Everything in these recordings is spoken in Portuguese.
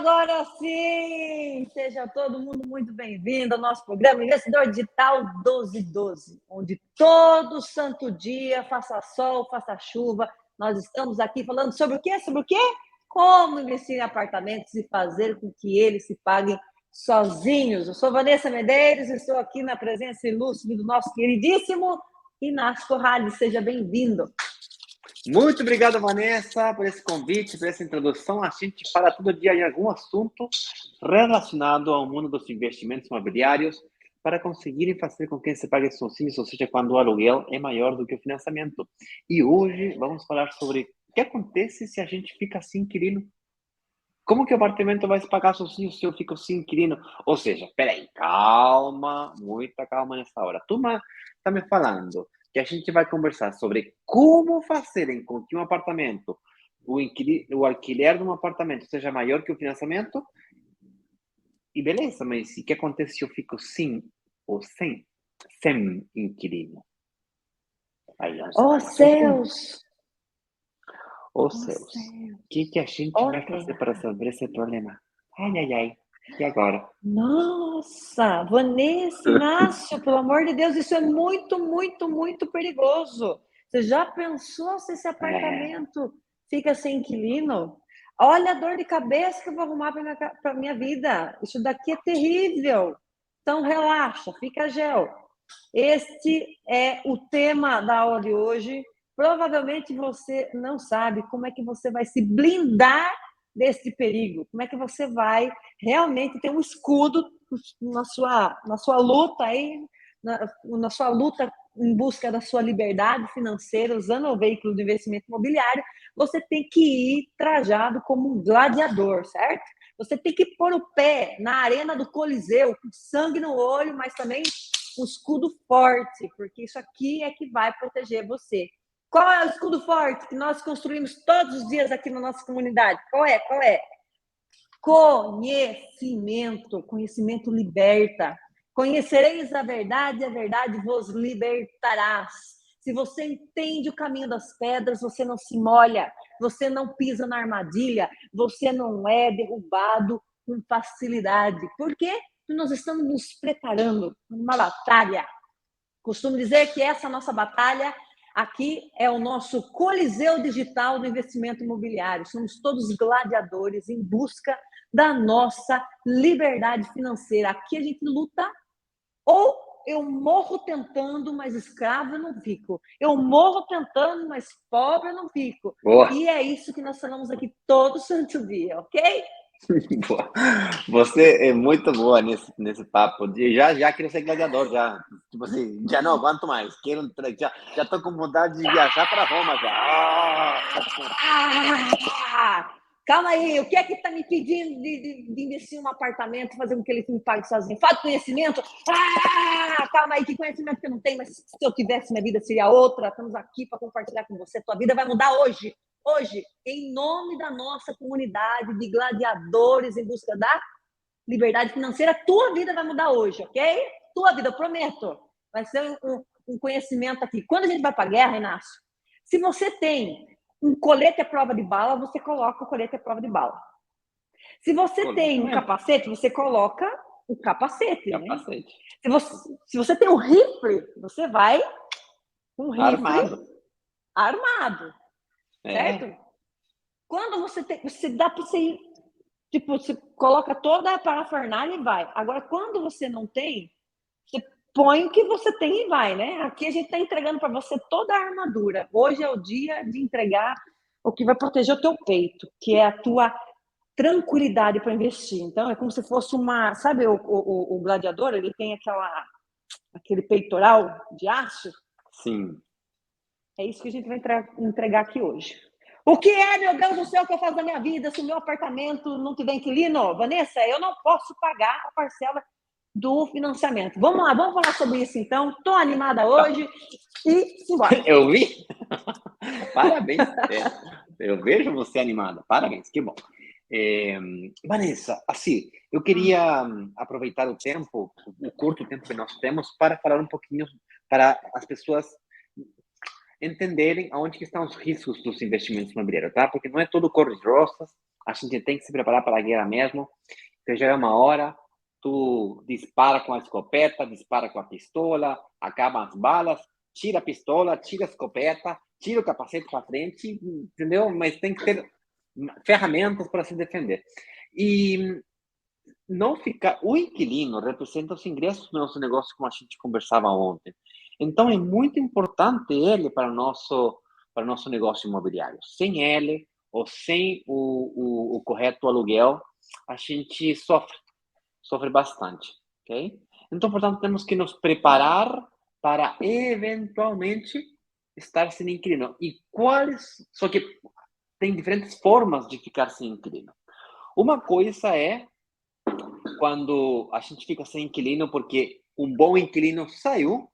Agora sim! Seja todo mundo muito bem-vindo ao nosso programa Investidor Digital 1212, onde todo santo dia, faça sol, faça chuva, nós estamos aqui falando sobre o quê? Sobre o quê? Como investir em apartamentos e fazer com que eles se paguem sozinhos. Eu sou Vanessa Medeiros e estou aqui na presença ilustre do nosso queridíssimo Inácio Corrales. Seja bem-vindo. Muito obrigado, Vanessa, por esse convite, por essa introdução. A gente fala todo dia em algum assunto relacionado ao mundo dos investimentos imobiliários para conseguirem fazer com que se pague sozinho, ou seja, quando o aluguel é maior do que o financiamento. E hoje vamos falar sobre o que acontece se a gente fica sem inquilino. Como que o apartamento vai se pagar sozinho se eu fico sem inquilino? Ou seja, peraí, calma, muita calma nessa hora. A turma está me falando que a gente vai conversar sobre como fazer com que um apartamento, o alquiler de um apartamento seja maior que o financiamento. E beleza, mas o que acontece se eu fico sem ou sem inquilino? Aí, Oh, céus! Oh, céus! O que a gente vai fazer para resolver esse problema? Ai, ai, ai. E agora? Nossa, Vanessa, Inácio, pelo amor de Deus, isso é muito, muito, muito perigoso. Você já pensou se esse apartamento fica sem inquilino? Olha a dor de cabeça que eu vou arrumar para a minha vida. Isso daqui é terrível. Então, relaxa, fica gel. Este é o tema da aula de hoje. Provavelmente você não sabe como é que você vai se blindar desse perigo. Como é que você vai realmente ter um escudo na sua luta aí, na sua luta em busca da sua liberdade financeira, usando o veículo do investimento imobiliário. Você tem que ir trajado como um gladiador, certo? Você tem que pôr o pé na arena do Coliseu, com sangue no olho, mas também um escudo forte, porque isso aqui é que vai proteger você. Qual é o escudo forte que nós construímos todos os dias aqui na nossa comunidade? Qual é? Conhecimento. Conhecimento liberta. Conhecereis a verdade vos libertarás. Se você entende o caminho das pedras, você não se molha, você não pisa na armadilha, você não é derrubado com facilidade. Por quê? Porque nós estamos nos preparando para uma batalha. Costumo dizer que essa nossa batalha aqui é o nosso Coliseu Digital do investimento imobiliário. Somos todos gladiadores em busca da nossa liberdade financeira. Aqui a gente luta, ou eu morro tentando, mas escravo eu não fico. Eu morro tentando, mas pobre eu não fico. Boa. E é isso que nós falamos aqui todo santo dia, ok? Boa. Você é muito boa nesse papo. Já quero ser gladiador, já. Tipo assim, já não aguento mais. Já tô com vontade de viajar para Roma já. Calma aí, o que é que está me pedindo de investir em um apartamento, fazer com que ele me pague sozinho? Fala de conhecimento. Calma aí, que conhecimento que eu não tenho, mas se eu tivesse, minha vida seria outra. Estamos aqui para compartilhar com você. Tua vida vai mudar hoje. Hoje, em nome da nossa comunidade de gladiadores em busca da liberdade financeira, tua vida vai mudar hoje, ok? Tua vida, eu prometo. Vai ser um conhecimento aqui. Quando a gente vai para a guerra, Inácio, se você tem um colete à prova de bala, você coloca o colete à prova de bala. Se você tem um capacete, você coloca o capacete. Né? Se você tem um rifle, você vai com um rifle armado. Certo? Quando você dá para você ir, tipo, você coloca toda a parafernália e vai. Agora, quando você não tem, você põe o que você tem e vai, né? Aqui a gente está entregando para você toda a armadura. Hoje é o dia de entregar o que vai proteger o teu peito, que é a tua tranquilidade para investir. Então, é como se fosse uma... Sabe o gladiador? Ele tem aquele peitoral de aço? Sim. É isso que a gente vai entregar aqui hoje. O que é, meu Deus do céu, que eu faço da minha vida se o meu apartamento não tiver inquilino? Vanessa, eu não posso pagar a parcela do financiamento. Vamos lá, vamos falar sobre isso então. Estou animada hoje e simbora. Eu vi? Parabéns. Eu vejo você animada. Parabéns, que bom. Vanessa, assim, eu queria aproveitar o curto tempo que nós temos para falar um pouquinho para as pessoas entenderem aonde que estão os riscos dos investimentos imobiliários, tá? Porque não é todo cor de rosas, A gente tem que se preparar para a guerra mesmo. Então, já é uma hora, tu dispara com a escopeta, dispara com a pistola, acabam as balas, tira a pistola, tira a escopeta, tira o capacete para frente, entendeu? Mas tem que ter ferramentas para se defender. E não ficar... O inquilino representa os ingressos do nosso negócio, como a gente conversava ontem. Então, é muito importante ele para o nosso negócio imobiliário. Sem ele, ou sem o correto aluguel, a gente sofre bastante, ok? Então, portanto, temos que nos preparar para, eventualmente, estar sem inquilino. E quais... Só que tem diferentes formas de ficar sem inquilino. Uma coisa é quando a gente fica sem inquilino porque um bom inquilino saiu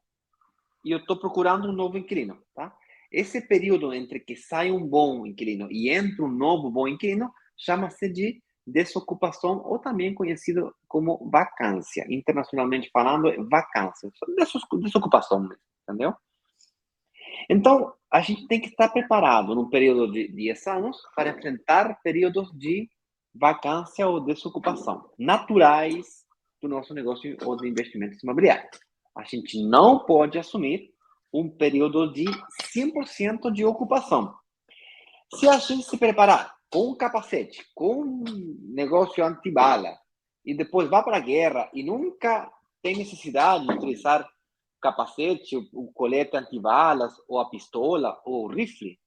e eu estou procurando um novo inquilino, tá? Esse período entre que sai um bom inquilino e entra um novo bom inquilino chama-se de desocupação, ou também conhecido como vacância. Internacionalmente falando, é vacância. Desocupação, entendeu? Então, a gente tem que estar preparado num período de 10 anos para enfrentar períodos de vacância ou desocupação naturais do nosso negócio ou de investimentos imobiliários. A gente não pode assumir um período de 100% de ocupação. Se a gente se preparar com um capacete, com um negócio antibala, e depois vai para a guerra e nunca tem necessidade de utilizar o capacete, o colete antibalas, ou a pistola, ou o rifle,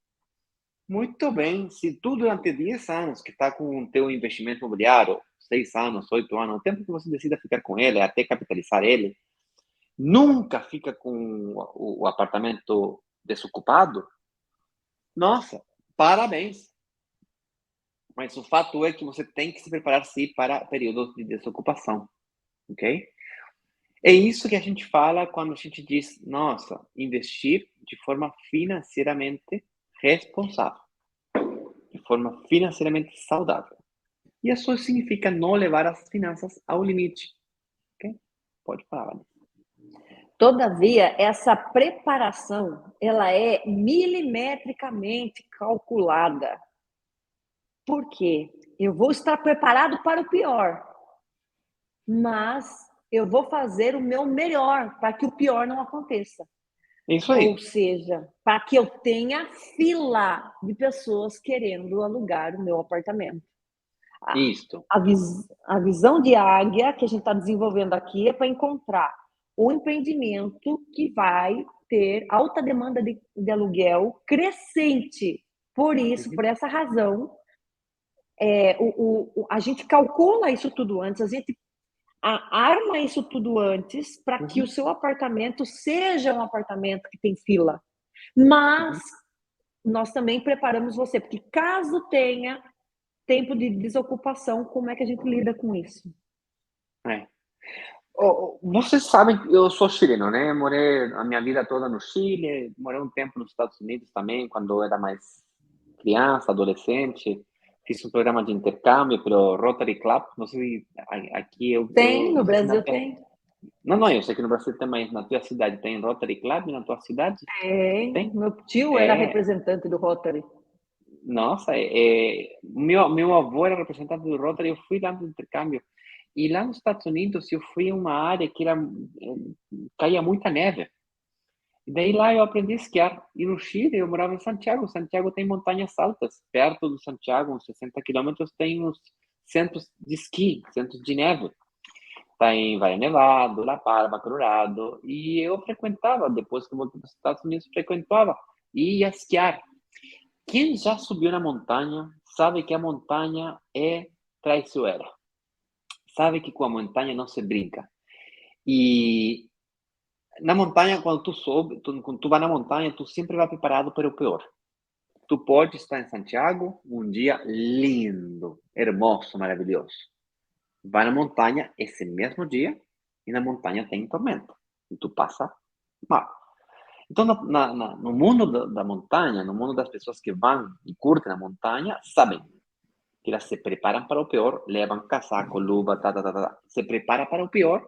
muito bem. Se tu, durante 10 anos que está com o teu investimento imobiliário, 6 anos, 8 anos, o tempo que você decida ficar com ele, até capitalizar ele, nunca fica com o apartamento desocupado, nossa, parabéns. Mas o fato é que você tem que se preparar, sim, para períodos de desocupação, ok? É isso que a gente fala quando a gente diz, nossa, investir de forma financeiramente responsável, de forma financeiramente saudável. E isso significa não levar as finanças ao limite, ok? Pode falar, Vanessa. Todavia, essa preparação, ela é milimetricamente calculada. Por quê? Eu vou estar preparado para o pior, mas eu vou fazer o meu melhor para que o pior não aconteça. Isso aí. Ou seja, para que eu tenha fila de pessoas querendo alugar o meu apartamento. Isso. A visão de águia que a gente está desenvolvendo aqui é para encontrar um empreendimento que vai ter alta demanda de aluguel crescente. Por isso, por essa razão, a gente calcula isso tudo antes, a gente arma isso tudo antes para que o seu apartamento seja um apartamento que tem fila. Mas nós também preparamos você, porque caso tenha tempo de desocupação, como é que a gente lida com isso? Vocês sabem que eu sou chileno, né? Morei a minha vida toda no Chile, morei um tempo nos Estados Unidos também, quando eu era mais criança, adolescente. Fiz um programa de intercâmbio pelo Rotary Club. Não sei se aqui Tem, no não sei se Brasil tem. Não, eu sei que no Brasil também, na tua cidade tem Rotary Club, na tua cidade? Tem. Tem? Meu tio era representante do Rotary. Nossa, meu avô era representante do Rotary, eu fui lá no intercâmbio. E lá nos Estados Unidos eu fui a uma área que caía muita neve. E daí lá eu aprendi a esquiar. E no Chile eu morava em Santiago. Santiago tem montanhas altas. Perto do Santiago, uns 60 quilômetros, tem uns centros de esqui, centros de neve. Tem Valle Nevado, La Palma, Colorado. E eu frequentava, depois que eu voltei para os Estados Unidos, frequentava e ia esquiar. Quem já subiu na montanha sabe que a montanha é traiçoeira. Sabe que com a montanha não se brinca. E na montanha, quando tu sobe, quando tu vai na montanha, tu sempre vai preparado para o pior. Tu pode estar em Santiago, um dia lindo, hermoso, maravilhoso. Vai na montanha esse mesmo dia e na montanha tem tormenta. E tu passa mal. Então, no mundo da montanha, no mundo das pessoas que vão e curtem a montanha, sabem que elas se preparam para o pior, levam casaco, luva, se prepara para o pior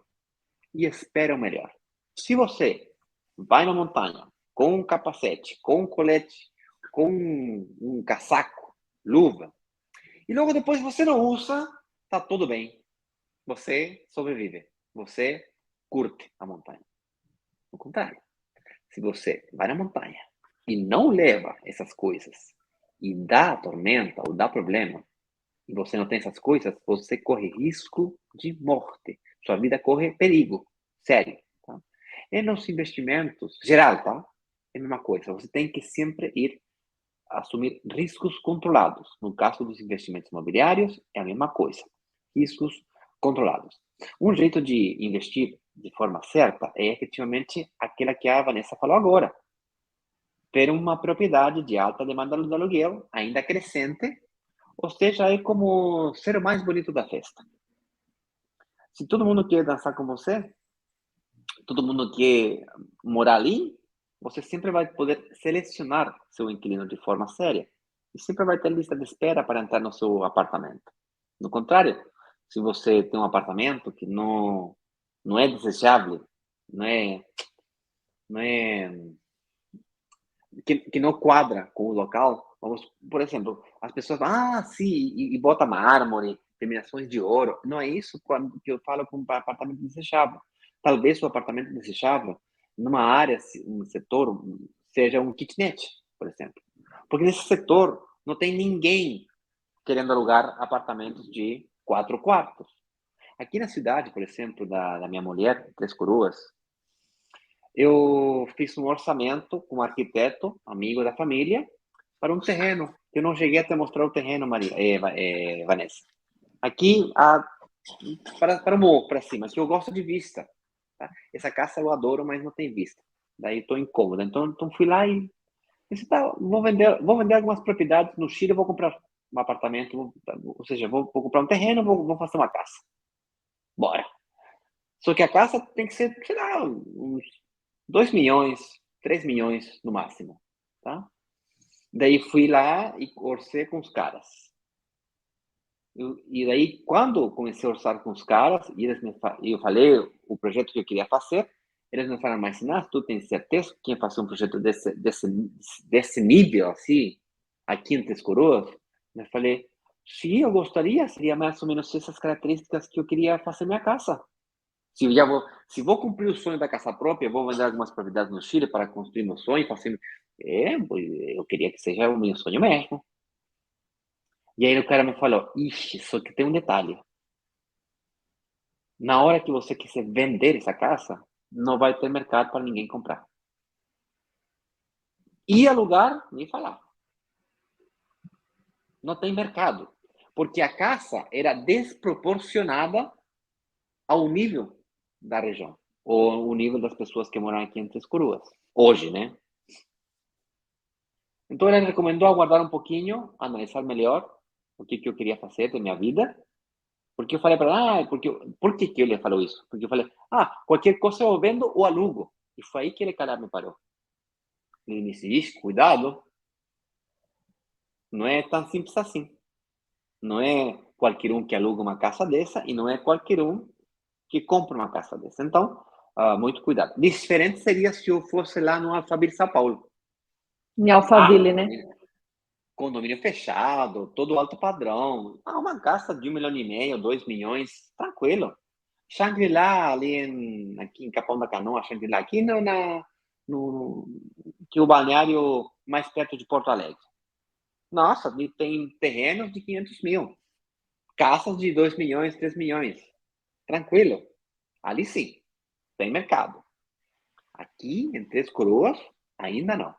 e espera o melhor. Se você vai na montanha com um capacete, com um colete, com um casaco, luva, E logo depois você não usa, tá tudo bem. Você sobrevive. Você curte a montanha. Ao contrário, se você vai na montanha e não leva essas coisas e dá tormenta ou dá problema, e você não tem essas coisas, você corre risco de morte. Sua vida corre perigo. Sério. Tá? E nos investimentos, geral, tá? É a mesma coisa. Você tem que sempre ir assumir riscos controlados. No caso dos investimentos imobiliários, é a mesma coisa. Riscos controlados. Um jeito de investir de forma certa é efetivamente aquela que a Vanessa falou agora. Ter uma propriedade de alta demanda de aluguel, ainda crescente, ou seja, é como ser o mais bonito da festa. Se todo mundo quer dançar com você, todo mundo quer morar ali, você sempre vai poder selecionar seu inquilino de forma séria. E sempre vai ter lista de espera para entrar no seu apartamento. No contrário, se você tem um apartamento que não é desejável, não é, não é que não quadra com o local, vamos, por exemplo, as pessoas falam, sim, e bota mármore, terminações de ouro. Não é isso que eu falo com um apartamento desejável. Talvez o apartamento desejável, numa área, um setor, seja um kitnet, por exemplo. Porque nesse setor não tem ninguém querendo alugar apartamentos de 4 quartos. Aqui na cidade, por exemplo, da minha mulher, Três Coroas, eu fiz um orçamento com um arquiteto, amigo da família, para um terreno. Eu não cheguei a te mostrar o terreno, Vanessa. Aqui, para o morro, para cima, que eu gosto de vista. Tá? Essa casa eu adoro, mas não tem vista. Daí estou incômoda. Então fui lá e disse, tá, vou vender algumas propriedades no Chile, vou comprar um apartamento, ou seja, vou comprar um terreno, vou fazer uma casa. Bora. Só que a casa tem que ser, sei lá, uns 2 milhões, 3 milhões no máximo, tá? Daí fui lá e orcei com os caras. E daí, quando comecei a orçar com os caras, e eu falei o projeto que eu queria fazer, eles me falaram, mas Inácio, tu tens certeza que ia fazer um projeto desse nível, assim, aqui em Três Coroas? Eu falei, sim, eu gostaria, seria mais ou menos essas características que eu queria fazer minha casa. Se vou cumprir o sonho da casa própria, vou vender algumas propriedades no Chile para construir meu sonho, fazer, eu queria que seja o meu sonho mesmo. E aí o cara me falou, ixi, só que tem um detalhe. Na hora que você quiser vender essa casa, não vai ter mercado para ninguém comprar. E alugar, nem falar. Não tem mercado. Porque a casa era desproporcionada ao nível da região. Ou o nível das pessoas que moram aqui em Três Coroas. Hoje, né? Então ele recomendou aguardar um pouquinho, analisar melhor o que eu queria fazer da minha vida. Porque eu falei para ela, por que ele falou isso? Porque eu falei, qualquer coisa eu vendo ou alugo. E foi aí que ele, cara, me parou. Ele disse, cuidado, não é tão simples assim. Não é qualquer um que aluga uma casa dessa e não é qualquer um que compra uma casa dessa. Então, muito cuidado. Diferente seria se eu fosse lá no Alphaville, São Paulo. Em Alphaville, né? Condomínio fechado, todo alto padrão. Uma casa de 1,5 milhão, 2 milhões, tranquilo. Shangri-La, aqui em Capão da Canoa, Shangri-La, aqui que é o balneário mais perto de Porto Alegre. Nossa, tem terrenos de 500 mil. Casas de 2 milhões, 3 milhões. Tranquilo. Ali sim, tem mercado. Aqui, em Três Coroas, ainda não.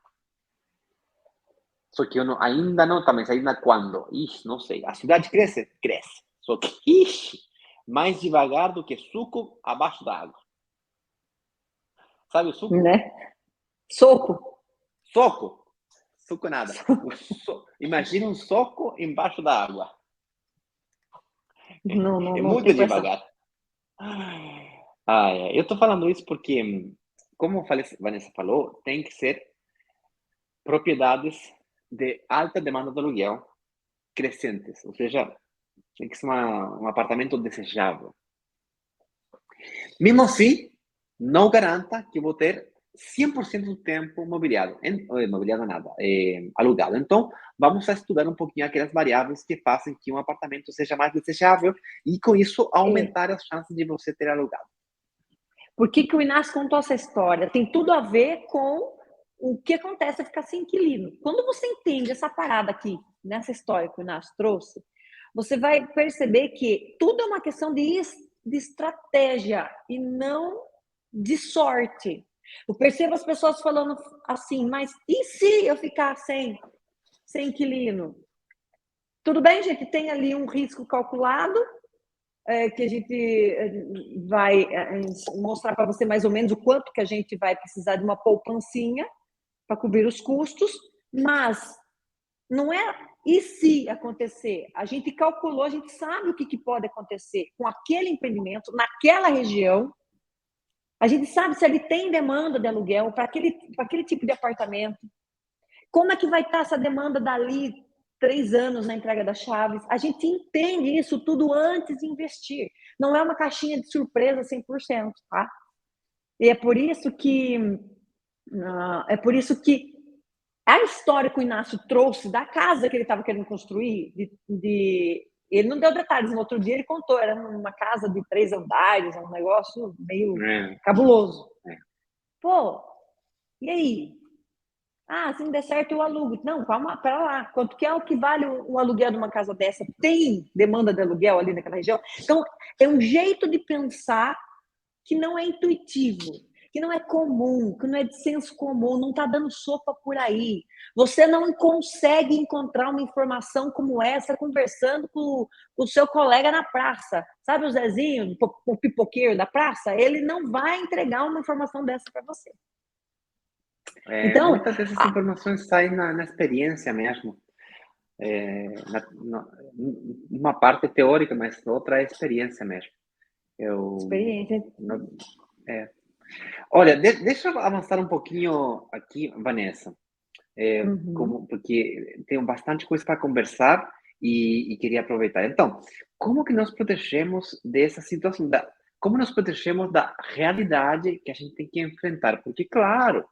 Só que eu não, ainda não, também, ainda quando? Ixi, não sei. A cidade cresce? Cresce. Só que, ixi, mais devagar do que suco abaixo da água. Sabe o suco? Né? Soco. Soco. Suco nada. Imagina um soco embaixo da água. Não Muito fico essa. devagar. Eu tô falando isso porque, como a Vanessa falou, tem que ser propriedades de alta demanda de aluguel crescentes. Ou seja, tem que ser um apartamento desejável. Mesmo assim, não garanta que vou ter 100% do tempo mobiliado nada, alugado. Então, vamos a estudar um pouquinho aquelas variáveis que fazem que um apartamento seja mais desejável e, com isso, É. aumentar as chances de você ter alugado. Por que o Inácio contou essa história? Tem tudo a ver com o que acontece a ficar sem inquilino. Quando você entende essa parada aqui, nessa história que o Inácio trouxe, você vai perceber que tudo é uma questão de estratégia e não de sorte. Eu percebo as pessoas falando assim, mas e se eu ficar sem inquilino? Tudo bem, gente, tem ali um risco calculado, que a gente vai mostrar para você mais ou menos o quanto que a gente vai precisar de uma poupancinha para cobrir os custos, mas não é e se acontecer. A gente calculou, a gente sabe o que pode acontecer com aquele empreendimento, naquela região. A gente sabe se ele tem demanda de aluguel para aquele tipo de apartamento. Como é que vai estar essa demanda dali 3 anos na entrega das chaves? A gente entende isso tudo antes de investir. Não é uma caixinha de surpresa 100%, tá? E é por isso que a história que o Inácio trouxe da casa que ele estava querendo construir, ele não deu detalhes, no outro dia ele contou, era uma casa de 3 andares, um negócio meio cabuloso. Pô, e aí? Se não der certo, eu alugo. Não, calma, para lá. Quanto que é o que vale o aluguel de uma casa dessa? Tem demanda de aluguel ali naquela região? Então, é um jeito de pensar que não é intuitivo, que não é comum, que não é de senso comum, não está dando sopa por aí. Você não consegue encontrar uma informação como essa conversando com o seu colega na praça. Sabe o Zezinho, o pipoqueiro da praça? Ele não vai entregar uma informação dessa para você. Então, muitas dessas informações saem na experiência mesmo. Uma parte teórica, mas outra é experiência mesmo. Experiência. Olha, deixa eu avançar um pouquinho aqui, Vanessa, porque tenho bastante coisa para conversar e queria aproveitar. Então, como que nós protegemos dessa situação? Como nós protegemos da realidade que a gente tem que enfrentar? Porque, claro,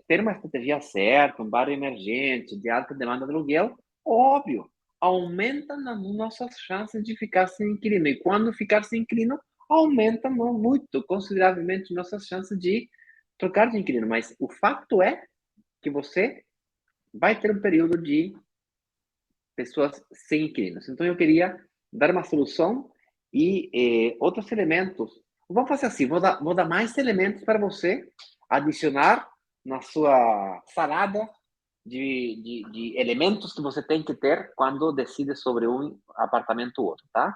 ter uma estratégia certa, um bairro emergente, de alta demanda de aluguel, óbvio, aumenta nossas chances de ficar sem inquilino. E quando ficar sem inquilino, aumenta muito, consideravelmente, nossas chances de trocar de inquilino. Mas o fato é que você vai ter um período de pessoas sem inquilinos. Então, eu queria dar uma solução e outros elementos. Vamos fazer assim, vou dar mais elementos para você adicionar na sua salada de elementos que você tem que ter quando decide sobre um apartamento ou outro, tá?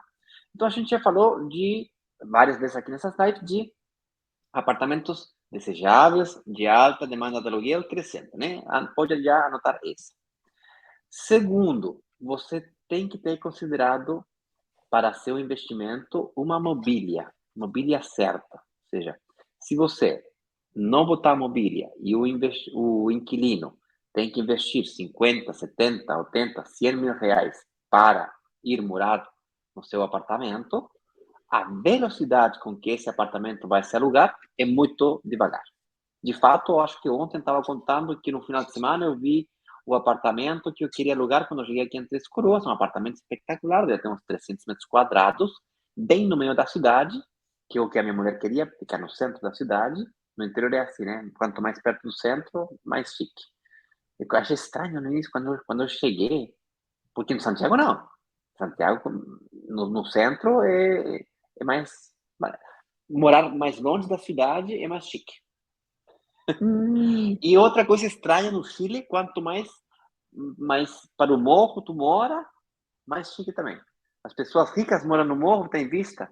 Então, a gente já falou de várias vezes aqui nessa slide de apartamentos desejáveis, de alta demanda de aluguel crescente, né? Pode já anotar esse. Segundo, você tem que ter considerado para seu investimento uma mobília certa. Ou seja, se você não botar mobília e o inquilino tem que investir 50, 70, 80, 100 mil reais para ir morar no seu apartamento, a velocidade com que esse apartamento vai se alugar é muito devagar. De fato, eu acho que ontem estava contando que no final de semana eu vi o apartamento que eu queria alugar quando eu cheguei aqui em Três Coroas, um apartamento espetacular, deve ter uns 300 metros quadrados, bem no meio da cidade, que é o que a minha mulher queria, ficar no centro da cidade. No interior é assim, né? Quanto mais perto do centro, mais chique. Eu achei estranho no início, quando eu cheguei, porque em Santiago não. Santiago, no centro, é mais... Morar mais longe da cidade é mais chique. E outra coisa estranha no Chile, quanto mais para o morro tu mora, mais chique também. As pessoas ricas moram no morro, tem vista.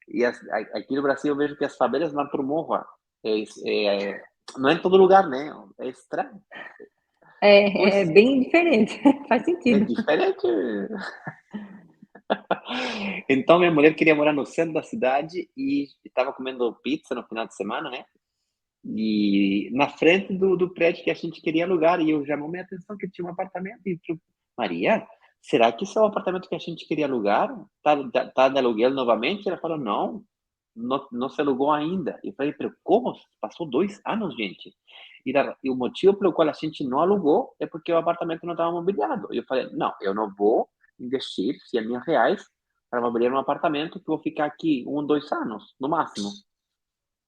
E aqui no Brasil eu vejo que as favelas vão para o morro. Não é em todo lugar, né? É estranho. É bem diferente, faz É sentido. diferente. Então, minha mulher queria morar no centro da cidade e estava comendo pizza no final de semana, né? E na frente do prédio que a gente queria alugar, e eu chamou minha atenção que tinha um apartamento e eu, Maria, será que esse é o apartamento que a gente queria alugar? Tá de aluguel novamente? Ela falou, não, não se alugou ainda. Eu falei, pero como? Passou 2 anos, gente. E o motivo pelo qual a gente não alugou é porque o apartamento não estava mobiliado. Eu falei, não, eu não vou investir R$ 100.000 para mobiliar um apartamento que eu vou ficar aqui 2 anos, no máximo.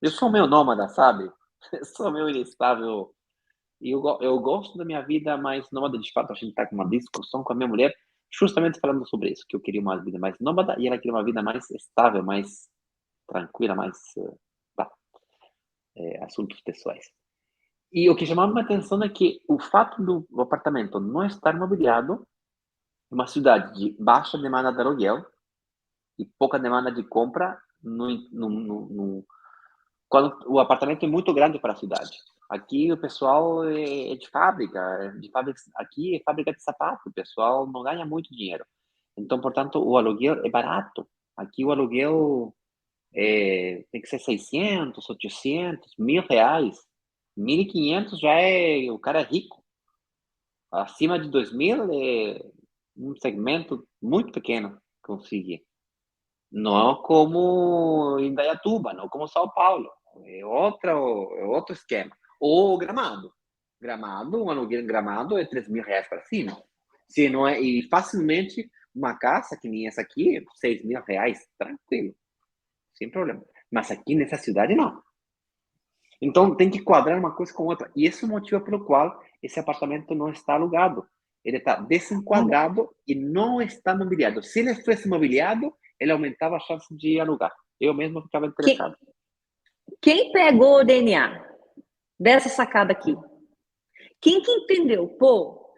Eu sou meio nômada, sabe? Eu sou meio instável. E eu gosto da minha vida mais nômada. De fato, a gente está com uma discussão com a minha mulher, justamente falando sobre isso, que eu queria uma vida mais nômada e ela queria uma vida mais estável, mais tranquila, mais bah, assuntos pessoais. E o que chamava minha atenção é que o fato do apartamento não estar mobiliado, uma cidade de baixa demanda de aluguel e pouca demanda de compra, quando o apartamento é muito grande para a cidade. Aqui o pessoal é de fábrica, aqui é fábrica de sapato, o pessoal não ganha muito dinheiro. Então, portanto, o aluguel é barato. Aqui o aluguel tem que ser 600, 800, R$ 1.000. 1.500 já é, o cara é rico. Acima de 2.000 é um segmento muito pequeno conseguir. Não como em Indaiatuba, não como São Paulo. É outro esquema. Ou Gramado. Um aluguel em Gramado é R$ 3.000 para cima. Se não é, e facilmente uma casa que nem essa aqui, R$ 6.000, tranquilo, sem problema. Mas aqui nessa cidade, não. Então tem que quadrar uma coisa com outra. E esse é o motivo pelo qual esse apartamento não está alugado. Ele está desenquadrado e não está mobiliado. Se ele fosse mobiliado, ele aumentava a chance de alugar. Eu mesmo ficava interessado. Quem pegou o DNA dessa sacada aqui? Quem que entendeu? Pô,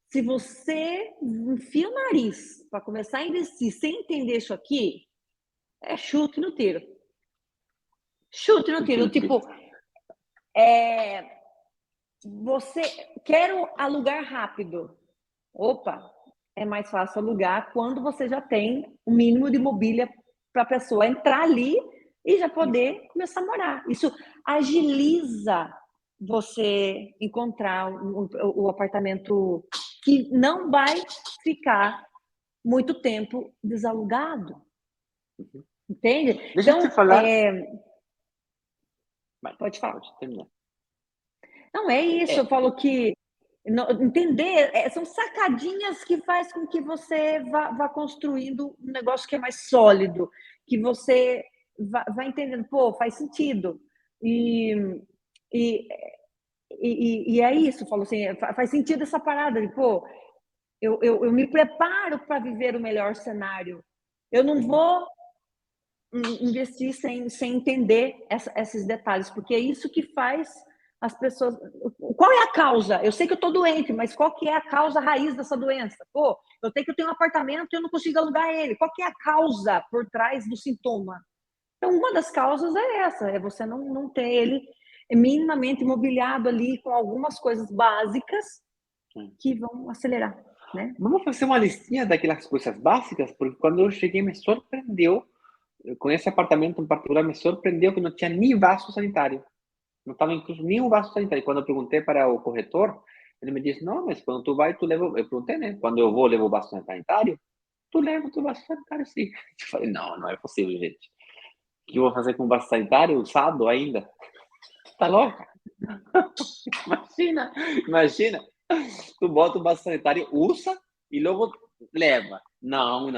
se você enfia o nariz para começar a investir sem entender isso aqui, é chute no tiro. Chute no tiro. Tipo, você quero alugar rápido. Opa, é mais fácil alugar quando você já tem o mínimo de mobília para a pessoa entrar ali e já poder começar a morar. Isso agiliza você encontrar o apartamento que não vai ficar muito tempo desalugado. Entende? Deixa eu te falar. Pode falar. Pode terminar. Não, é isso. Eu falo que entender são sacadinhas que faz com que você vá construindo um negócio que é mais sólido, que você vá entendendo, pô, faz sentido. E é isso, falo assim, faz sentido essa parada de, pô, eu me preparo para viver o melhor cenário. Eu não vou investir sem entender esses detalhes, porque é isso que faz as pessoas... Qual é a causa? Eu sei que eu estou doente, mas qual que é a causa raiz dessa doença? Pô, eu sei que eu tenho um apartamento e eu não consigo alugar ele. Qual que é a causa por trás do sintoma? Então, uma das causas é essa, é você não ter ele minimamente imobiliado ali com algumas coisas básicas que vão acelerar, né? Vamos fazer uma listinha daquelas coisas básicas, porque quando eu cheguei me surpreendeu, com esse apartamento em particular, me surpreendeu que não tinha nem vaso sanitário. Não estava incluso nenhum vaso sanitário. Quando eu perguntei para o corretor, ele me disse, não, mas quando tu vai, tu leva... Eu perguntei, né? Quando eu vou, levo o vaso sanitário? Tu leva o vaso sanitário, sim. Eu falei, não é possível, gente. O que eu vou fazer com o vaso sanitário usado ainda? Tá louca? Imagina. Tu bota o vaso sanitário, usa e logo leva. Não.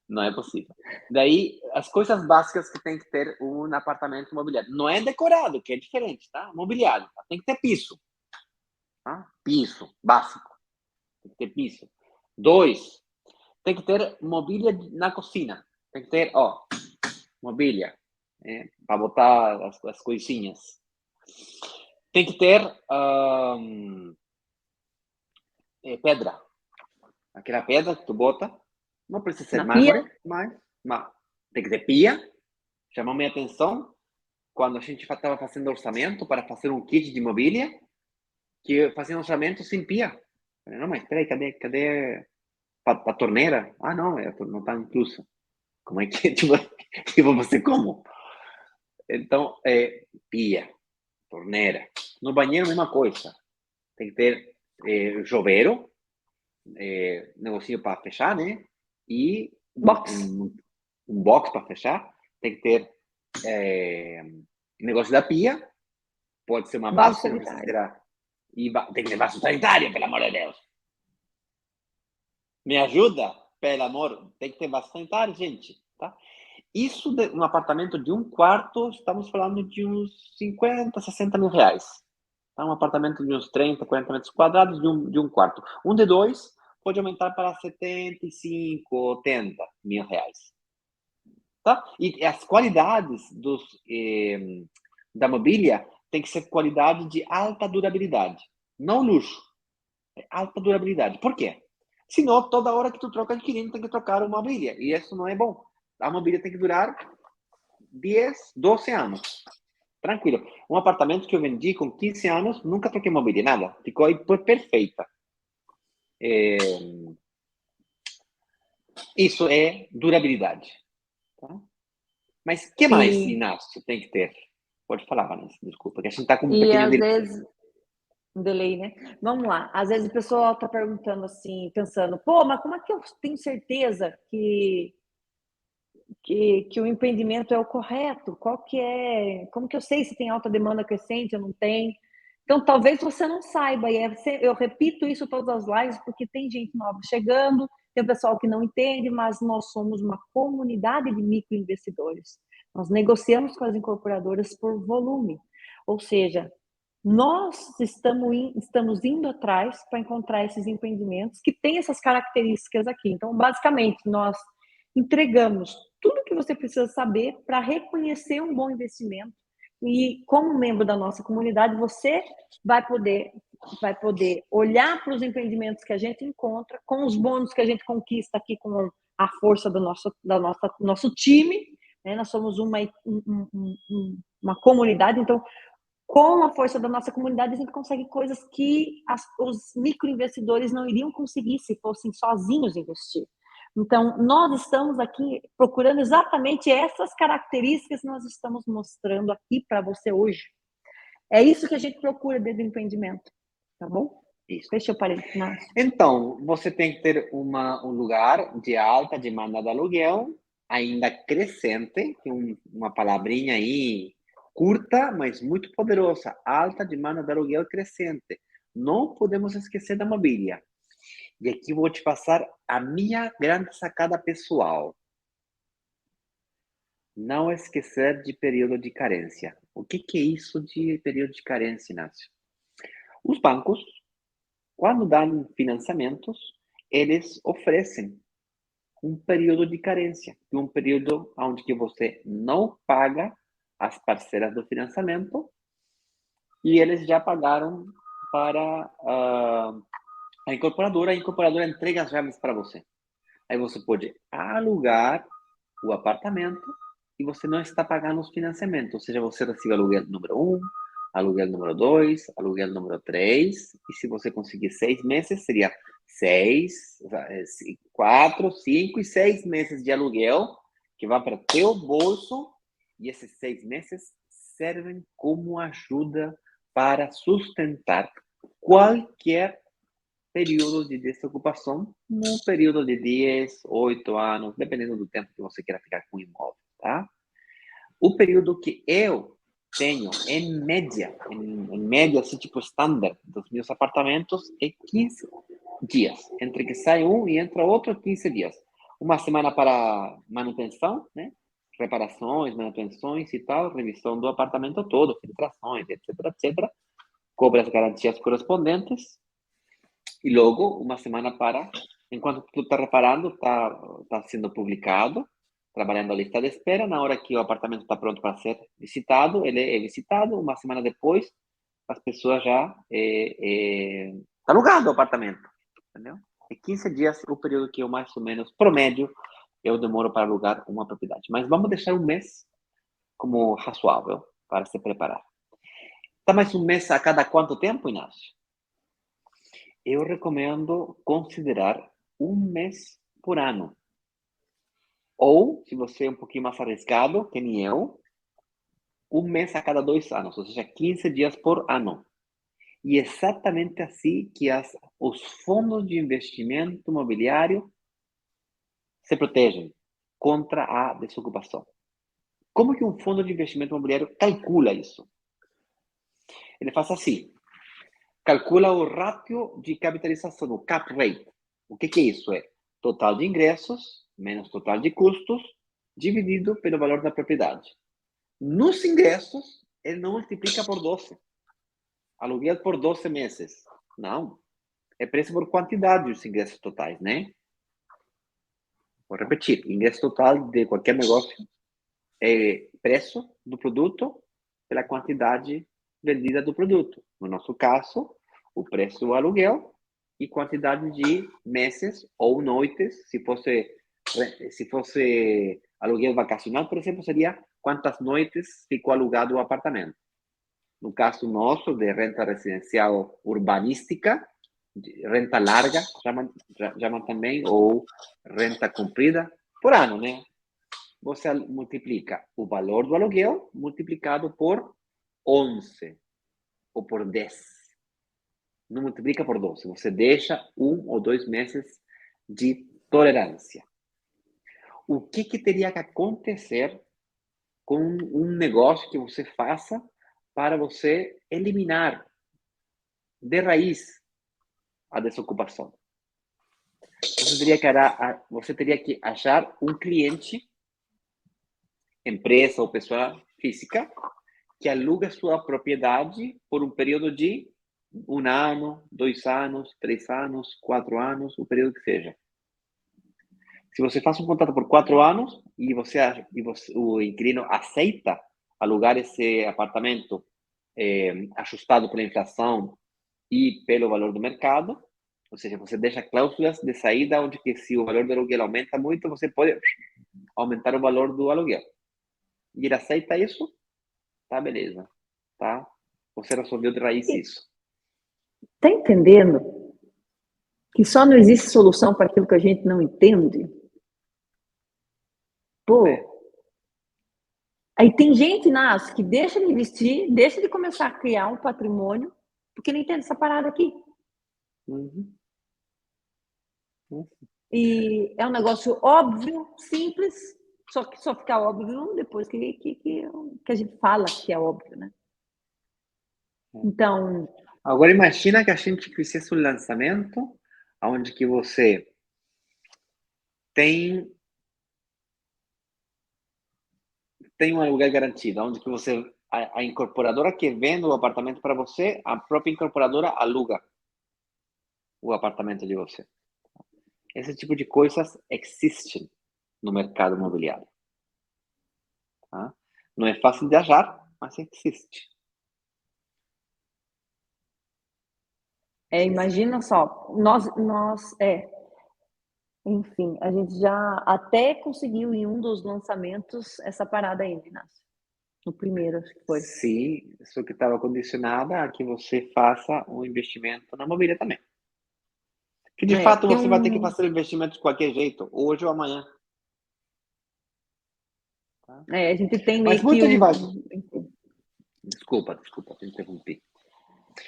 Não é possível. Daí, as coisas básicas que tem que ter um apartamento imobiliário. Não é decorado, que é diferente, tá? Mobiliário. Tá? Tem que ter piso. Tá? Piso, básico. Tem que ter piso. 2, tem que ter mobília na cozinha. Tem que ter, mobília. Para botar as coisinhas. Tem que ter pedra. Aquela pedra que tu bota. Não precisa ser mármore, mas tem que ter pia. Chamou minha atenção quando a gente estava fazendo orçamento para fazer um kit de mobília, que fazia orçamento sem pia. Não, mas peraí, cadê a torneira? Ah, não, não está incluso. Como é que tipo, você como? Então, pia, torneira. No banheiro, mesma coisa. Tem que ter chuveiro, negocinho para fechar, né? E box. um box para fechar, tem que ter negócio da pia, pode ser uma Vaso base, não precisa sanitário. ter tem que ter vaso sanitário, pelo amor de Deus. Me ajuda? Pelo amor, tem que ter vaso sanitário, gente, tá? Isso, um apartamento de um quarto, estamos falando de uns 50, 60 mil reais. Tá? Um apartamento de uns 30, 40 metros quadrados de um quarto. Um de dois pode aumentar para 75, 80 mil reais. Tá? E as qualidades da mobília tem que ser qualidade de alta durabilidade. Não luxo, é alta durabilidade. Por quê? Senão, toda hora que tu troca de inquilino, tem que trocar uma mobília. E isso não é bom. A mobília tem que durar 10, 12 anos. Tranquilo. Um apartamento que eu vendi com 15 anos, nunca troquei mobília, nada. Ficou aí perfeita. Isso é durabilidade. Tá? Mas o que mais, Sim. Inácio, tem que ter? Pode falar, Vanessa, desculpa, que a gente está com um E pequeno às delay. vezes, um delay, né? Vamos lá. Às vezes o pessoal está perguntando assim, pensando, pô, mas como é que eu tenho certeza que o empreendimento é o correto? Qual que é? Como que eu sei se tem alta demanda crescente ou não tem? Então, talvez você não saiba, e eu repito isso todas as lives, porque tem gente nova chegando, tem pessoal que não entende, mas nós somos uma comunidade de microinvestidores. Nós negociamos com as incorporadoras por volume, ou seja, nós estamos indo atrás para encontrar esses empreendimentos que têm essas características aqui. Então, basicamente, nós entregamos tudo o que você precisa saber para reconhecer um bom investimento. E como membro da nossa comunidade, você vai poder olhar para os empreendimentos que a gente encontra, com os bônus que a gente conquista aqui com a força do nosso time. Né? Nós somos uma comunidade, então com a força da nossa comunidade, a gente consegue coisas que os microinvestidores não iriam conseguir se fossem sozinhos investir. Então, nós estamos aqui procurando exatamente essas características que nós estamos mostrando aqui para você hoje. É isso que a gente procura dentro do empreendimento, tá bom? Isso. Fecha o parênteses, Márcio. Então, você tem que ter um lugar de alta demanda de aluguel, ainda crescente, que uma palavrinha aí curta, mas muito poderosa. Alta demanda de aluguel crescente. Não podemos esquecer da mobília. E aqui vou te passar a minha grande sacada pessoal. Não esquecer de período de carência. O que é isso de período de carência, Inácio? Os bancos, quando dão financiamentos, eles oferecem um período de carência, um período onde que você não paga as parcelas do financiamento e eles já pagaram para a incorporadora entrega as chaves para você. Aí você pode alugar o apartamento e você não está pagando os financiamentos, ou seja, você recebe aluguel número 1, aluguel número 2, aluguel número 3, e se você conseguir 6 meses, seria 6, 4, 5 e 6 meses de aluguel que vai para teu bolso, e esses 6 meses servem como ajuda para sustentar qualquer período de desocupação num período de 10, 8 anos, dependendo do tempo que você queira ficar com o imóvel, tá? O período que eu tenho, em média, assim, tipo estándar dos meus apartamentos, é 15 dias. Entre que sai um e entra outro, 15 dias. Uma semana para manutenção, né? Reparações, manutenções e tal, revisão do apartamento todo, filtrações, etc, etc. Cobra as garantias correspondentes. E logo, uma semana para, enquanto tu está reparando, está sendo publicado, trabalhando a lista de espera. Na hora que o apartamento está pronto para ser visitado, ele é visitado. Uma semana depois, as pessoas já está alugado o apartamento, entendeu? É 15 dias o período que eu mais ou menos, promédio, eu demoro para alugar uma propriedade. Mas vamos deixar um mês como razoável para se preparar. Tá mais um mês a cada quanto tempo, Inácio? Eu recomendo considerar um mês por ano. Ou, se você é um pouquinho mais arriscado, que nem eu, um mês a cada 2 anos, ou seja, 15 dias por ano. E exatamente assim que os fundos de investimento imobiliário se protegem. contra a desocupação. Como que um fundo de investimento imobiliário calcula isso? Ele faz assim, calcula o ratio de capitalização, o cap rate. O que é isso? É total de ingressos menos total de custos dividido pelo valor da propriedade. Nos ingressos, ele não multiplica por 12. Aluguel por 12 meses. Não. É preço por quantidade dos ingressos totais, né? Vou repetir. Ingresso total de qualquer negócio é preço do produto pela quantidade vendida do produto. No nosso caso, o preço do aluguel e quantidade de meses ou noites. Se fosse aluguel vacacional, por exemplo, seria quantas noites ficou alugado o apartamento. No caso nosso, de renta residencial urbanística, renta larga, chamam também, ou renta comprida, por ano, né? Você multiplica o valor do aluguel multiplicado por 11 ou por 10. Não multiplica por 12. Você deixa 1 ou 2 meses de tolerância. O que teria que acontecer com um negócio que você faça para você eliminar de raiz a desocupação? Você teria que achar um cliente, empresa ou pessoa física, que aluga sua propriedade por um período de 1 ano, 2 anos, 3 anos, 4 anos, o período que seja. Se você faz um contrato por 4 anos o inquilino aceita alugar esse apartamento ajustado pela inflação e pelo valor do mercado, ou seja, você deixa cláusulas de saída onde que se o valor do aluguel aumenta muito, você pode aumentar o valor do aluguel. E ele aceita isso, tá, beleza. Tá? Você resolveu de raiz isso. Tá entendendo que só não existe solução para aquilo que a gente não entende? Pô, aí tem gente, que deixa de investir, deixa de começar a criar um patrimônio, porque não entende essa parada aqui. Uhum. E é um negócio óbvio, simples, só que só fica óbvio depois que a gente fala que é óbvio, né? Então, agora imagina que a gente fizesse um lançamento onde que você tem um aluguel garantido, onde que você a incorporadora que vende o apartamento para você, a própria incorporadora aluga o apartamento de você. Esse tipo de coisas existem no mercado imobiliário. Tá? Não é fácil de achar, mas existe. imagina só, enfim, a gente já até conseguiu em um dos lançamentos essa parada aí, Inácio. No primeiro, acho que foi. Sim, só que estava condicionada a que você faça um investimento na mobília também. Que de fato você vai ter que fazer o investimento de qualquer jeito, hoje ou amanhã. Tá? A gente tem meio mas muito que devagar. Desculpa, te interrompi.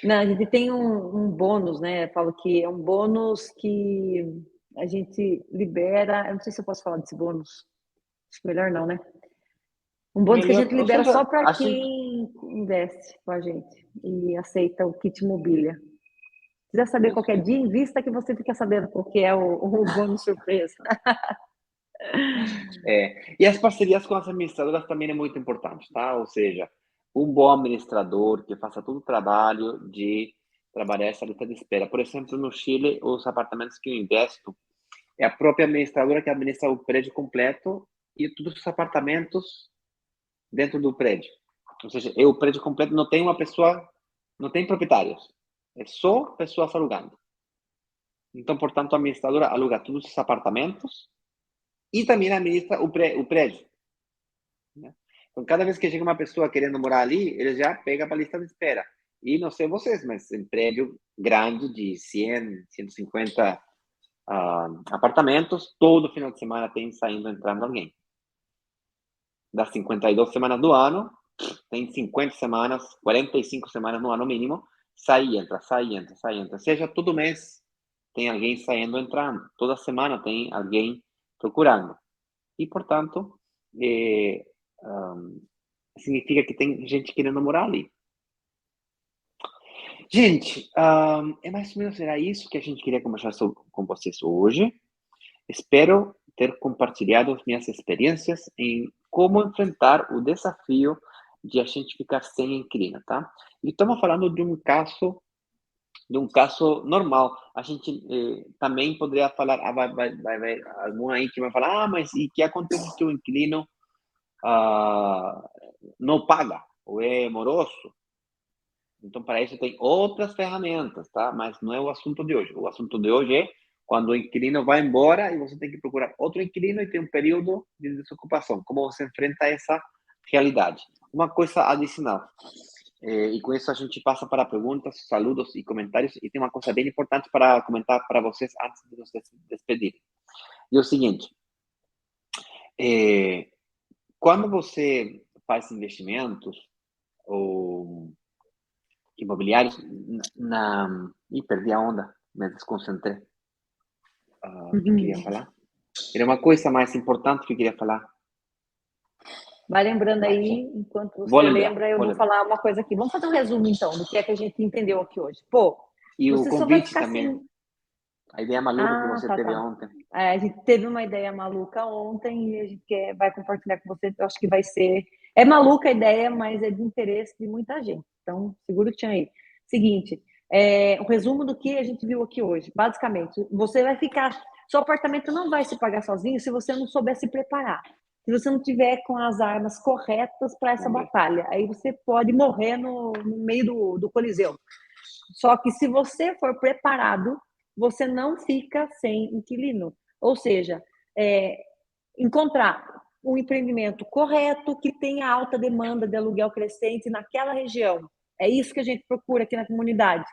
Não, a gente tem um bônus, né? Eu falo que é um bônus que a gente libera. Eu não sei se eu posso falar desse bônus. Acho que melhor não, né? Um bônus que a gente libera só para quem investe com a gente e aceita o kit mobília. Se quiser saber qualquer dia, invista que você fica sabendo qual que é o bônus surpresa. E as parcerias com as administradoras também é muito importante, tá? Ou seja, um bom administrador que faça todo o trabalho de trabalhar essa lista de espera. Por exemplo, no Chile, os apartamentos que eu investo, é a própria administradora que administra o prédio completo e todos os apartamentos dentro do prédio. Ou seja, o prédio completo não tem uma pessoa, não tem proprietários, é só pessoas alugando. Então, portanto, a administradora aluga todos os apartamentos e também administra o prédio. Né? Então, cada vez que chega uma pessoa querendo morar ali, ele já pega para a lista de espera. E não sei vocês, mas em prédio grande de 100, 150 apartamentos, todo final de semana tem saindo, entrando alguém. Das 52 semanas do ano, tem 50 semanas, 45 semanas no ano mínimo, sai, entra. Seja todo mês tem alguém saindo, entrando. Toda semana tem alguém procurando. e, portanto, significa que tem gente querendo morar ali. Gente, é mais ou menos era isso que a gente queria conversar com vocês hoje. Espero ter compartilhado minhas experiências em como enfrentar o desafio de a gente ficar sem inquilino, tá? E estamos falando de um caso normal. A gente também poderia falar, vai algum aí que vai falar, mas e que acontece se o inquilino não paga ou é moroso? Então, para isso tem outras ferramentas, tá? Mas não é o assunto de hoje. O assunto de hoje é quando o inquilino vai embora e você tem que procurar outro inquilino e tem um período de desocupação. Como você enfrenta essa realidade? Uma coisa adicional. E com isso a gente passa para perguntas, saludos e comentários. E tem uma coisa bem importante para comentar para vocês antes de nos despedirem. E é o seguinte. Quando você faz investimentos ou imobiliários, Ih, perdi a onda, me desconcentrei. O que eu queria falar? Era uma coisa mais importante que eu queria falar. Vai lembrando aí, enquanto Vou você lembrar, lembra, eu vou falar uma coisa aqui. Vamos fazer um resumo, então, do que é que a gente entendeu aqui hoje. Pô, E o você só vai convite ficar também. sem... A ideia maluca que você teve Tá. ontem. A gente teve uma ideia maluca ontem e a gente vai compartilhar com você. Eu acho que vai ser... É maluca a ideia, mas é de interesse de muita gente. Então, segura o tchan aí. Seguinte, o resumo do que a gente viu aqui hoje. Basicamente, você vai ficar... Seu apartamento não vai se pagar sozinho se você não souber se preparar. Se você não tiver com as armas corretas para essa batalha. Aí você pode morrer no meio do Coliseu. Só que se você for preparado, você não fica sem inquilino. Ou seja, encontrar um empreendimento correto que tenha alta demanda de aluguel crescente naquela região. É isso que a gente procura aqui na comunidade,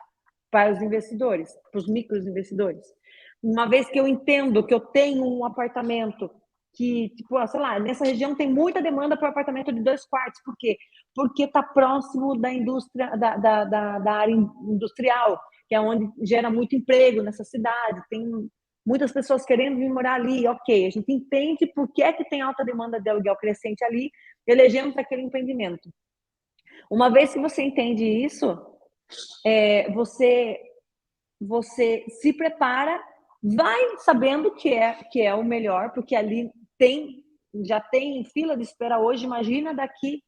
para os investidores, para os microinvestidores. Uma vez que eu entendo que eu tenho um apartamento que, tipo, sei lá, nessa região tem muita demanda para um apartamento de 2 quartos. Por quê? Porque está próximo da indústria, da área industrial, que é onde gera muito emprego nessa cidade. Tem muitas pessoas querendo vir morar ali. Ok, a gente entende por que é que tem alta demanda de aluguel crescente ali, elegemos aquele empreendimento. Uma vez que você entende isso, você se prepara, vai sabendo que é o melhor, porque ali já tem fila de espera hoje. Imagina daqui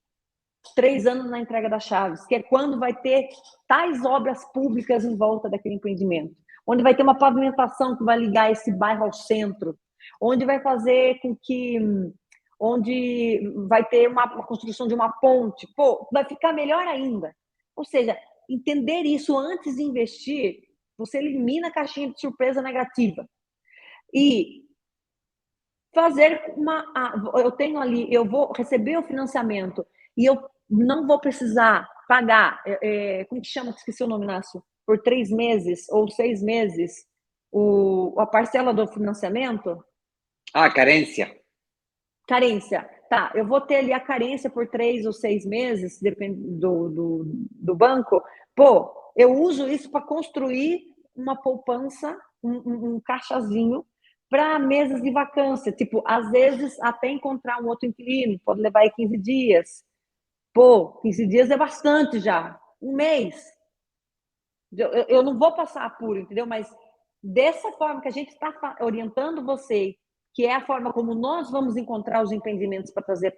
3 anos na entrega das chaves, que é quando vai ter tais obras públicas em volta daquele empreendimento, onde vai ter uma pavimentação que vai ligar esse bairro ao centro, onde vai fazer com que onde vai ter uma construção de uma ponte. Pô, vai ficar melhor ainda. Ou seja, entender isso antes de investir, você elimina a caixinha de surpresa negativa. E fazer eu tenho ali, eu vou receber o financiamento e eu não vou precisar pagar, como que chama, esqueci o nome, Nácio, por 3 meses ou 6 meses a parcela do financiamento. Carência. Carência. Tá, eu vou ter ali a carência por 3 ou 6 meses, depende do banco. Pô, eu uso isso para construir uma poupança, um caixazinho para meses de vacância. Tipo, às vezes, até encontrar um outro inquilino, pode levar aí 15 dias. Pô, 15 dias é bastante já. Um mês. Eu não vou passar apuro, entendeu? Mas dessa forma que a gente está orientando você, que é a forma como nós vamos encontrar os empreendimentos para trazer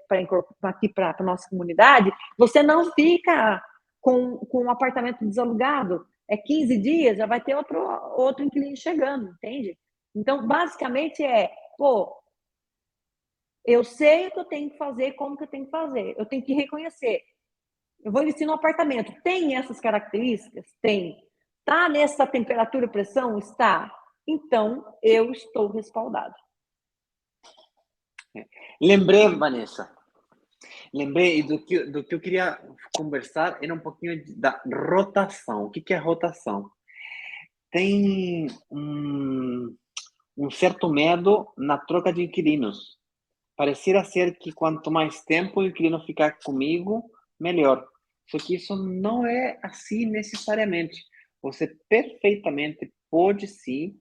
aqui para a nossa comunidade, você não fica com um apartamento desalugado. 15 dias, já vai ter outro inquilino chegando, entende? Então, basicamente eu sei o que eu tenho que fazer, como que eu tenho que fazer. Eu tenho que reconhecer. Eu vou investir no apartamento. Tem essas características? Tem. Está nessa temperatura e pressão? Está. Então, eu estou respaldado. Lembrei, Vanessa. Lembrei do que eu queria conversar, era um pouquinho da rotação. O que é rotação? Tem um certo medo na troca de inquilinos. Pareciera ser que quanto mais tempo o inquilino ficar comigo, melhor. Só que isso não é assim necessariamente. Você perfeitamente pode sim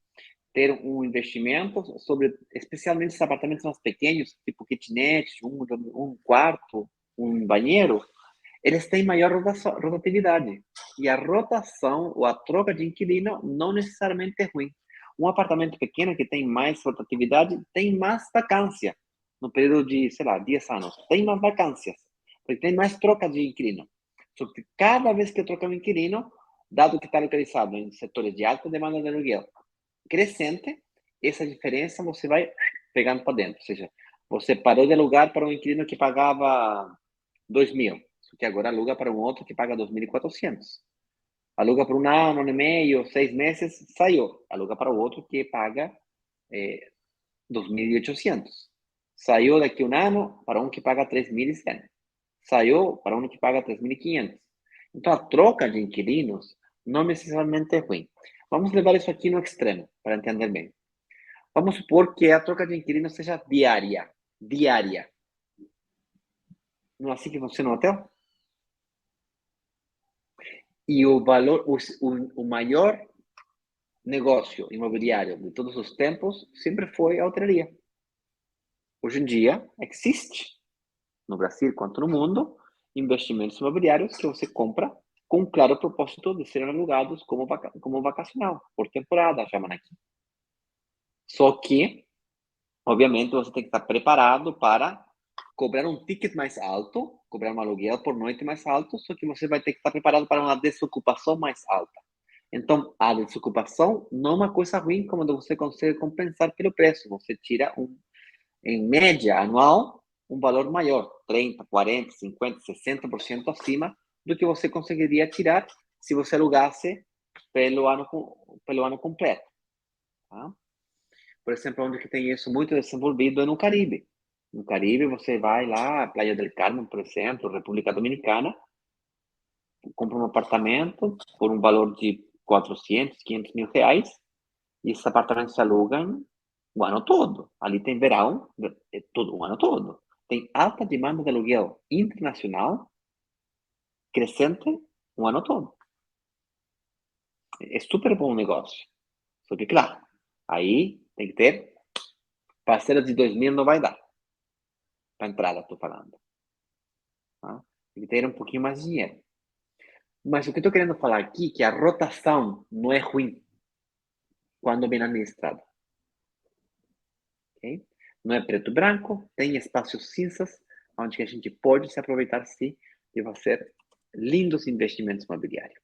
ter um investimento sobre, especialmente os apartamentos mais pequenos, tipo kitnet, um quarto, um banheiro, eles têm maior rotatividade. E a rotação ou a troca de inquilino não necessariamente é ruim. Um apartamento pequeno que tem mais rotatividade tem mais vacância. No período de, sei lá, 10 anos, tem mais vacâncias, porque tem mais troca de inquilino. Só que cada vez que troca um inquilino, dado que está localizado em setores de alta demanda de aluguel crescente, essa diferença você vai pegando para dentro. Ou seja, você parou de alugar para um inquilino que pagava 2.000, que agora aluga para um outro que paga 2.400. Aluga por um ano e meio, 6 meses, saiu. Aluga para o outro que paga 2.800. Saiu daqui um ano para um que paga 3.100. Saiu para um que paga 3.500. Então, a troca de inquilinos não necessariamente é ruim. Vamos levar isso aqui no extremo, para entender bem. Vamos supor que a troca de inquilinos seja diária. Diária. Não é assim que funciona o hotel? E o valor, o maior negócio imobiliário de todos os tempos sempre foi a hotelaria. Hoje em dia, existe, no Brasil quanto no mundo, investimentos imobiliários que você compra com um claro propósito de serem alugados como vacacional, por temporada, chamam aqui. Só que, obviamente, você tem que estar preparado para cobrar um ticket mais alto, cobrar um aluguel por noite mais alto, só que você vai ter que estar preparado para uma desocupação mais alta. Então, a desocupação não é uma coisa ruim quando você consegue compensar pelo preço. Você tira, em média, anual, um valor maior, 30, 40, 50, 60% acima do que você conseguiria tirar se você alugasse pelo ano completo. Tá? Por exemplo, onde que tem isso muito desenvolvido é no Caribe. No Caribe, você vai lá, Playa del Carmen, por exemplo, República Dominicana, compra um apartamento por um valor de 400, 500 mil reais, e esses apartamentos se alugam o ano todo. Ali tem verão, todo o ano todo. Tem alta demanda de aluguel internacional, crescente, o ano todo. É super bom negócio. Só que, claro, aí tem que ter parcelas de 2.000 não vai dar. Para entrada, estou falando. Tá? Tem que ter um pouquinho mais de dinheiro. Mas o que estou querendo falar aqui é que a rotação não é ruim quando bem administrada. Okay? Não é preto e branco, tem espaços cinzas, onde a gente pode se aproveitar, sim, de fazer lindos investimentos imobiliários.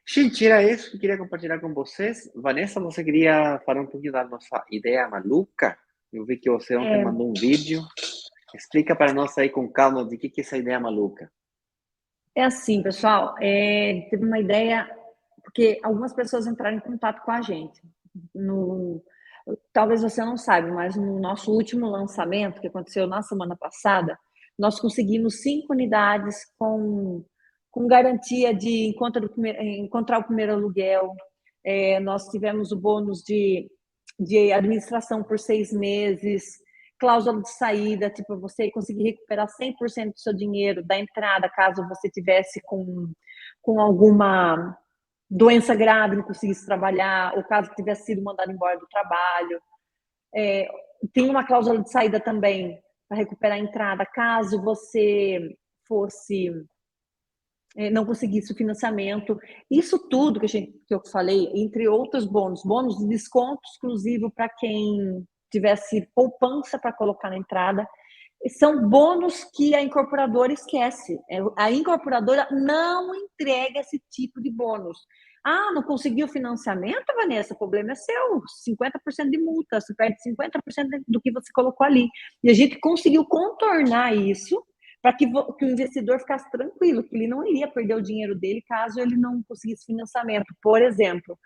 Gente, era isso que eu queria compartilhar com vocês. Vanessa, você queria falar um pouquinho da nossa ideia maluca? Eu vi que você ontem mandou um vídeo. Explica para nós aí com calma de que é essa ideia maluca. É assim, pessoal, teve uma ideia, porque algumas pessoas entraram em contato com a gente. Talvez você não saiba, mas no nosso último lançamento, que aconteceu na semana passada, nós conseguimos 5 unidades com garantia de encontrar o primeiro aluguel. Nós tivemos o bônus de administração por 6 meses, cláusula de saída, tipo, você conseguir recuperar 100% do seu dinheiro da entrada, caso você tivesse com alguma doença grave, não conseguisse trabalhar, ou caso tivesse sido mandado embora do trabalho. Tem uma cláusula de saída também para recuperar a entrada, caso você não conseguisse o financiamento. Isso tudo que eu falei, entre outros bônus de desconto exclusivo para quem tivesse poupança para colocar na entrada, são bônus que a incorporadora esquece. A incorporadora não entrega esse tipo de bônus. Ah, não conseguiu financiamento, Vanessa? O problema é seu. 50% de multa, você perde 50% do que você colocou ali. E a gente conseguiu contornar isso para que o investidor ficasse tranquilo, que ele não iria perder o dinheiro dele caso ele não conseguisse financiamento, por exemplo.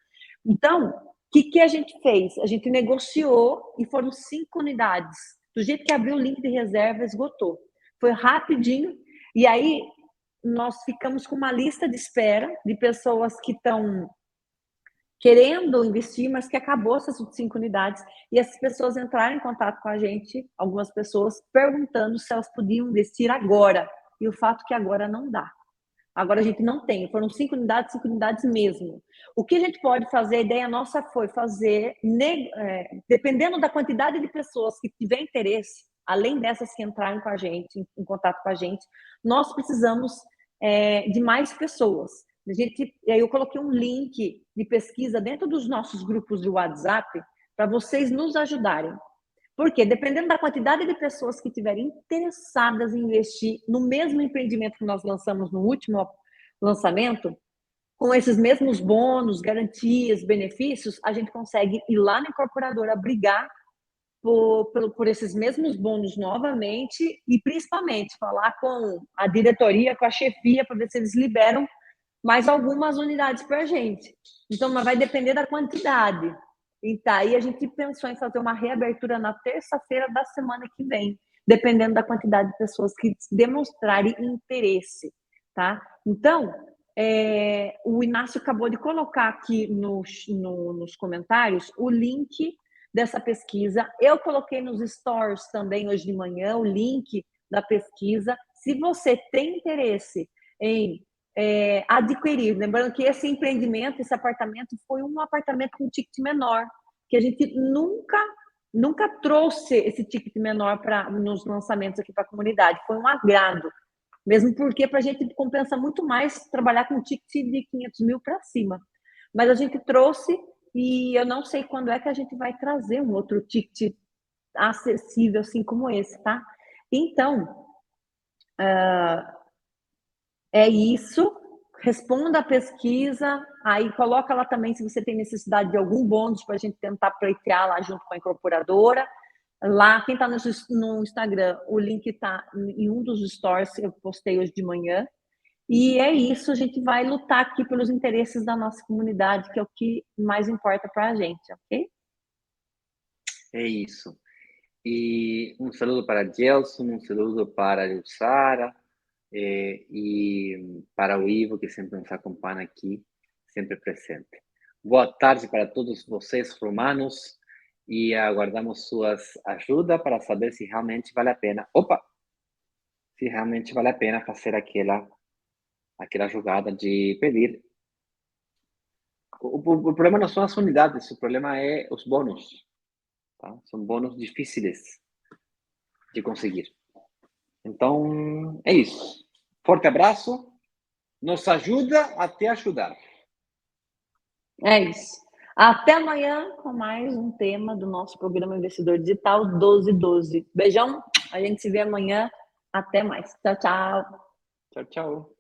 Então, o que a gente fez? A gente negociou e foram 5 unidades. Do jeito que abriu o link de reserva, esgotou. Foi rapidinho. E aí, nós ficamos com uma lista de espera de pessoas que estão querendo investir, mas que acabou essas 5 unidades. E essas pessoas entraram em contato com a gente, algumas pessoas, perguntando se elas podiam investir agora. E o fato que agora não dá. Agora a gente não tem, foram 5 unidades mesmo. O que a gente pode fazer, a ideia nossa foi fazer, dependendo da quantidade de pessoas que tiver interesse, além dessas que entrarem com a gente, em contato com a gente, nós precisamos de mais pessoas. Eu coloquei um link de pesquisa dentro dos nossos grupos de WhatsApp para vocês nos ajudarem. Porque, dependendo da quantidade de pessoas que estiverem interessadas em investir no mesmo empreendimento que nós lançamos no último lançamento, com esses mesmos bônus, garantias, benefícios, a gente consegue ir lá na incorporadora brigar por esses mesmos bônus novamente e, principalmente, falar com a diretoria, com a chefia, para ver se eles liberam mais algumas unidades para a gente. Então, mas vai depender da quantidade. Então, aí a gente pensou em fazer uma reabertura na terça-feira da semana que vem, dependendo da quantidade de pessoas que demonstrarem interesse, tá? Então, o Inácio acabou de colocar aqui nos comentários o link dessa pesquisa. Eu coloquei nos stories também hoje de manhã o link da pesquisa. Se você tem interesse em adquirir. Lembrando que esse empreendimento, esse apartamento, foi um apartamento com ticket menor, que a gente nunca trouxe esse ticket menor nos lançamentos aqui para a comunidade. Foi um agrado. Mesmo porque para a gente compensa muito mais trabalhar com ticket de 500 mil para cima. Mas a gente trouxe e eu não sei quando é que a gente vai trazer um outro ticket acessível assim como esse, tá? Então, é isso, responda a pesquisa, aí coloca lá também se você tem necessidade de algum bônus para a gente tentar pleitear lá junto com a incorporadora. Lá, quem está no Instagram, o link está em um dos stories que eu postei hoje de manhã. E é isso, a gente vai lutar aqui pelos interesses da nossa comunidade, que é o que mais importa para a gente, ok? É isso. E um saludo para Gelson, um saludo para a Jussara, e para o Ivo, que sempre nos acompanha aqui, sempre presente. Boa tarde para todos vocês, romanos, e aguardamos suas ajudas para saber se realmente vale a pena. Se realmente vale a pena fazer aquela jogada de pedir. O problema não são as unidades, o problema é os bônus. Tá? São bônus difíceis de conseguir. Então, é isso. Forte abraço. Nos ajuda até ajudar. É isso. Até amanhã com mais um tema do nosso programa Investidor Digital 1212. Beijão, a gente se vê amanhã. Até mais. Tchau, tchau. Tchau, tchau.